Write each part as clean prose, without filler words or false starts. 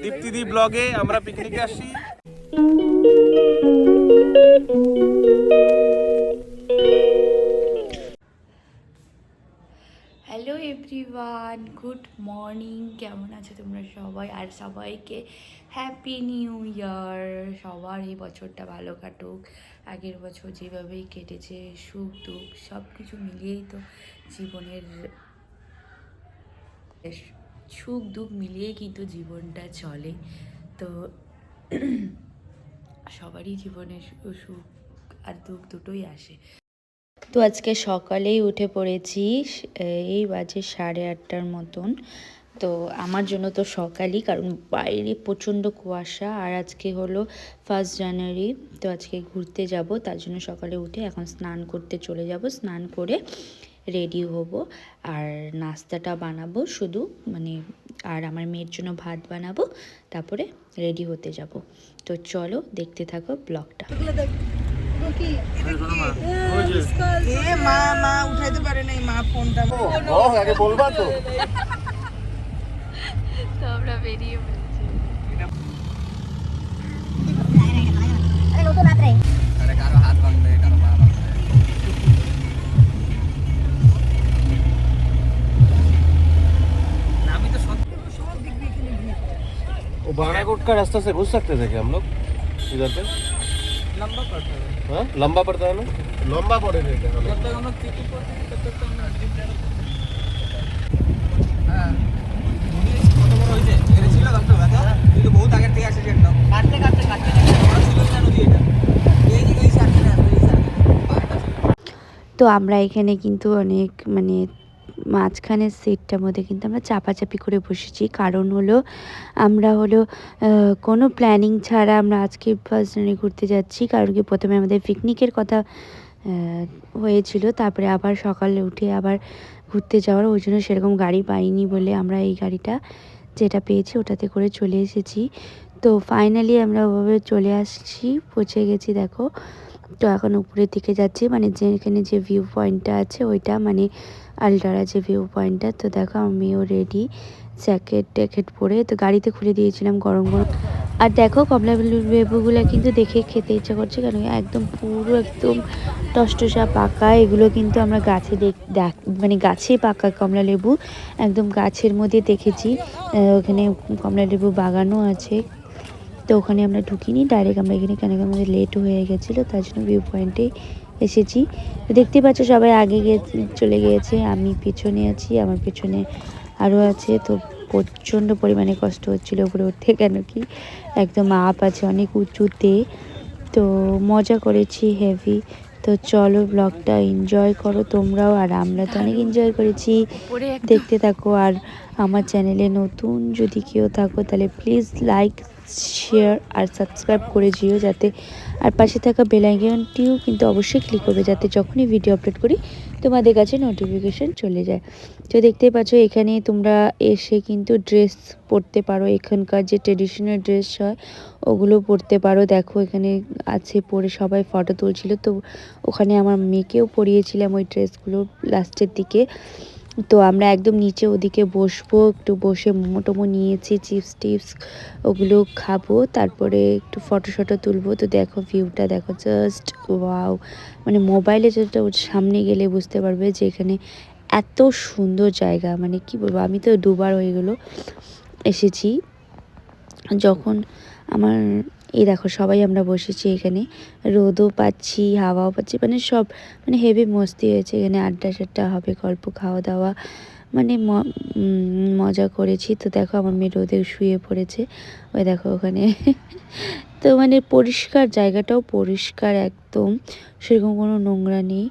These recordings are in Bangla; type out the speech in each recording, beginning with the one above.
দীপ্তিদি ব্লগে আমরা পিকনিকে আসি। Hello everyone, good morning. কেমন আছো তোমরা সবাই? আর সবাইকে হ্যাপি নিউ ইয়ার। সবার এই বছরটা ভালো কাটুক। আগের বছর যেভাবেই কেটেছে, সুখ দুঃখ সব কিছু মিলিয়েই তো জীবনের, সুখ দুঃখ মিলিয়ে কিন্তু জীবনটা চলে। তো সবারই জীবনে সুখ আর দুঃখ দুটোই আসে। তো আজকে সকালেই উঠে পড়েছি, এই বাজে 8:30টার মতন। তো আমার জন্য তো সকালই, কারণ বাইরে প্রচণ্ড কুয়াশা। আর আজকে হলো 1 জানুয়ারি, তো আজকে ঘুরতে যাব, তার জন্য সকালে উঠে এখন স্নান করতে চলে যাব। স্নান করে রেডি হব আর নাস্তাটা বানাবো শুধু, মানে আর আমার মেয়ের জন্য ভাত বানাবো, তারপরে রেডি হতে যাব। তো চলো দেখতে থাকো ব্লগটা। মা উঠাইতে পারে নাই, মা ফোনটা আগে বলবা তো। তো আমরা বেরিয়ে পড়েছি। কারো হাত ভাঙবে, কারো পা ভাঙবে। अभी तो सब दिख भी के लिए वो बाराकोट का रास्ता से घुस सकते थे क्या हम लोग इधर से? लंबा पड़ता है। हाँ लंबा पड़ता है ना, लंबा पड़ेगा क्या? जब तक हम लोग चिकू पड़ते हैं तब तक तो हम लोग जिप जाना। हाँ কত বড় হইছে এটা ছিল কষ্ট ব্যথা, কিন্তু বহুত আগের থেকে আসছে একদম কাটতে কাটতে কাটতে বড় ছিল না নদী, এটা এই যে এই সাথে না এই সাথে পাটা ছিল। তো আমরা এখানে কিন্তু অনেক, মানে মাঝখানের সিটটার মধ্যে কিন্তু আমরা চাপাচাপি করে বসেছি। কারণ হলো আমরা হলো কোনো প্ল্যানিং ছাড়া আমরা আজকে 1 জানুয়ারি ঘুরতে যাচ্ছি। কারণ কি প্রথমে আমাদের পিকনিকের কথা হয়েছিল, তারপরে আবার সকালে উঠে আবার ঘুরতে যাওয়ার, ওই জন্য সেরকম গাড়ি পাইনি বলে আমরা এই গাড়িটা যেটা পেয়েছি ওটাতে করে চলে এসেছি। তো ফাইনালি আমরা ওভাবে চলে আসছি, পৌঁছে গেছি দেখো। তো এখন উপরের দিকে যাচ্ছি, মানে যেখানে যে ভিউ পয়েন্টটা আছে ওইটা, মানে আলটারা যে ভিউ পয়েন্টটা। তো দেখো আমার মেয়েও রেডি, জ্যাকেট ট্যাকেট পরে। তো গাড়িতে খুলে দিয়েছিলাম গরম গরম। আর দেখো কমলা লেবুগুলো কিন্তু দেখে খেতে ইচ্ছা করছে, কারণ একদম পুরো একদম টসটসা পাকা। এগুলো কিন্তু আমরা গাছে মানে গাছে পাকা কমলা লেবু, একদম গাছের মধ্যে দেখেছি। ওখানে কমলা লেবু বাগানও আছে। তো ওখানে আমরা ঢুকিনি, ডাইরেক্ট আমরা এখানে, কেন আমাদের লেট হয়ে গেছিলো, তার জন্য ভিউ পয়েন্টে এসেছি। তো দেখতে পাচ্ছ সবাই আগে চলে গিয়েছে, আমি পেছনে আছি, আমার পেছনে আরও আছে। তো প্রচণ্ড পরিমাণে কষ্ট হচ্ছিলো উপরে উঠতে, কেন কি একদম আপ আছে অনেক উঁচুতে। তো মজা করেছি হেভি। তো চলো ব্লগটা এনজয় করো তোমরাও, আর আমরা তো অনেক এনজয় করেছি, দেখতে থাকো। আর আমার চ্যানেলে নতুন যদি কেউ থাকো তাহলে প্লিজ লাইক শেয়ার আর সাবস্ক্রাইব করে দিও যাতে, আর পাশে থাকা বেল আইকনটিও কিন্তু অবশ্যই ক্লিক করবে যাতে যখনই ভিডিও আপলোড করি তোমাদের কাছে নোটিফিকেশন চলে যায়। তো দেখতেই পাচ্ছ এখানে তোমরা এসে কিন্তু ড্রেস পরতে পারো, এখানকার যে ট্রেডিশনাল ড্রেস হয় ওগুলো পরতে পারো। দেখো এখানে আছে, পরে সবাই ফটো তুলছিল। তো ওখানে আমার মেয়েকেও পরিয়েছিলাম ওই ড্রেসগুলো লাস্টের দিকে। তো আমরা একদম নিচে ওদিকে বসবো, একটু বসে মোমো টোমো নিয়েছি, চিপস টিপস ওগুলো খাবো, তারপরে একটু ফটো শটো তুলবো। তো দেখো ভিউটা দেখো, জাস্ট ওয়াও। মানে মোবাইলে যেটা সামনে গেলে বুঝতে পারবে যে এখানে এত সুন্দর জায়গা, মানে কি বলবো, আমি তো দুবার হয়ে গেলো এসেছি। যখন আমার এই দেখো সবাই আমরা বসেছি এখানে, রোদও পাচ্ছি, হাওয়াও পাচ্ছি, মানে সব মানে হেভি মস্তি হয়েছে এখানে। আড্ডা সাড্ডা হবে, গল্প, খাওয়া দাওয়া, মানে মজা করেছি। তো দেখো আমার মেয়ে রোদে শুয়ে পড়েছে, ওই দেখো ওখানে। তো মানে পরিষ্কার, জায়গাটাও পরিষ্কার একদম, সেরকম কোনো নোংরা নেই।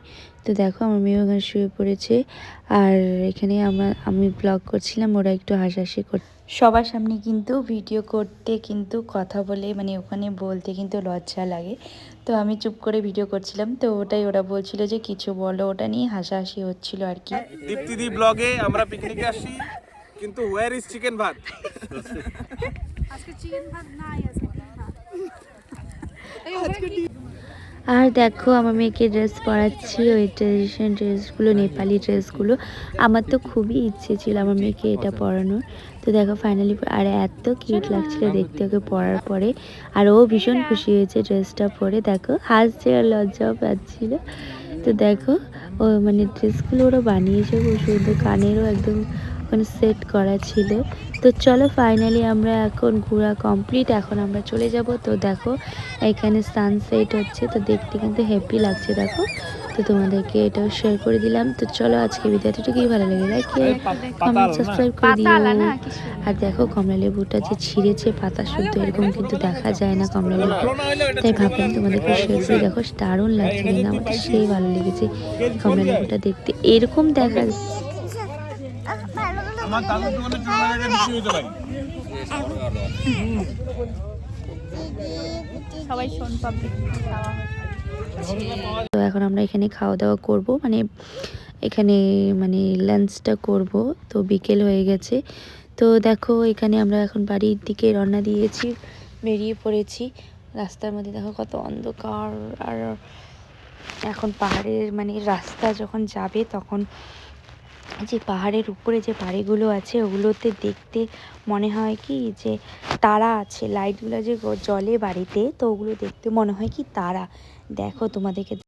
তো দেখো আমার মেয়ে ওখানে শুয়ে পড়েছে, আর এখানে আমি ব্লগ করছিলাম, ওরা একটু হাসাহাসি করছে। সবার সামনে কিন্তু ভিডিও করতে, কিন্তু কথা বলে মানে ওখানে বলতে কিন্তু লজ্জা লাগে। তো আমি চুপ করে ভিডিও করছিলাম, তো ওটাই ওরা বলছিল যে কিছু বলো, ওটা নিয়ে হাসাহাসি হচ্ছিল আর কি। দীপ্তিদি ব্লগে আমরা পিকনিকে আসি, কিন্তু ওয়্যার ইজ চিকেন ভাত? আজকে চিকেন ভাত নাই, আজকে ডিম ভাত। আর দেখো আমার মেয়েকে ড্রেস পরাচ্ছি, ওই ট্রেডিশনাল ড্রেসগুলো, নেপালি ড্রেসগুলো। আমার তো খুবই ইচ্ছে ছিল আমার মেয়েকে এটা পরানোর। তো তো দেখো ফাইনালি, আর এত কিউট লাগছিল দেখতে ওকে পরার পরে। আর ও ভীষণ খুশি হয়েছে ড্রেসটা পরে, দেখো হাসছে আর লজ্জাও পাচ্ছিল। তো দেখো ও মানে ড্রেসগুলো ওরা বানিয়েছে খুব সুন্দর, কানেরও একদম ওখানে সেট করা ছিল। তো চলো ফাইনালি আমরা এখন ঘোরা কমপ্লিট, এখন আমরা চলে যাব। তো দেখো এখানে সানসেট হচ্ছে, তো দেখতে কিন্তু হ্যাপি লাগছে দেখো। তো তোমাদেরকে এটাও শেয়ার করে দিলাম। তো চলো আজকে ভিডিওটা কি ভালো লাগে লাইক কমেন্ট সাবস্ক্রাইব করে দিও। আর দেখো কমলা লেবুটা যে ছিঁড়েছে পাতা শুদ্ধ, এরকম কিন্তু দেখা যায় না কমলা লেবু, তাই ভাবলাম তোমাদেরকে শেয়ার করে। দেখো দারুণ লাগছে কিন্তু, আমার সেই ভালো লেগেছে কমলা লেবুটা দেখতে, এরকম দেখা আমার দাদুর দোকানে চলে গেলে বেশি হতে পারি। সবাই শোন পাবলিক তো এখন আমরা এখানে খাওয়া দাওয়া করব, মানে এখানে মানে লাঞ্চটা করব। তো বিকেল হয়ে গেছে। তো দেখো এখানে আমরা এখন বাড়ির দিকে রওনা দিয়েছি, বেরিয়ে পড়েছি। রাস্তার মধ্যে দেখো কত অন্ধকার, আর এখন পাহাড়ের মানে রাস্তা যখন যাবে তখন যে পাহাড়ের উপরে যে বাড়িগুলো আছে ওগুলোতে দেখতে মনে হয় কি যে তারা আছে, লাইটগুলো যে জ্বলে বাড়িতে, তো ওগুলো দেখতে মনে হয় কি তারা। দেখো তোমাদেরকে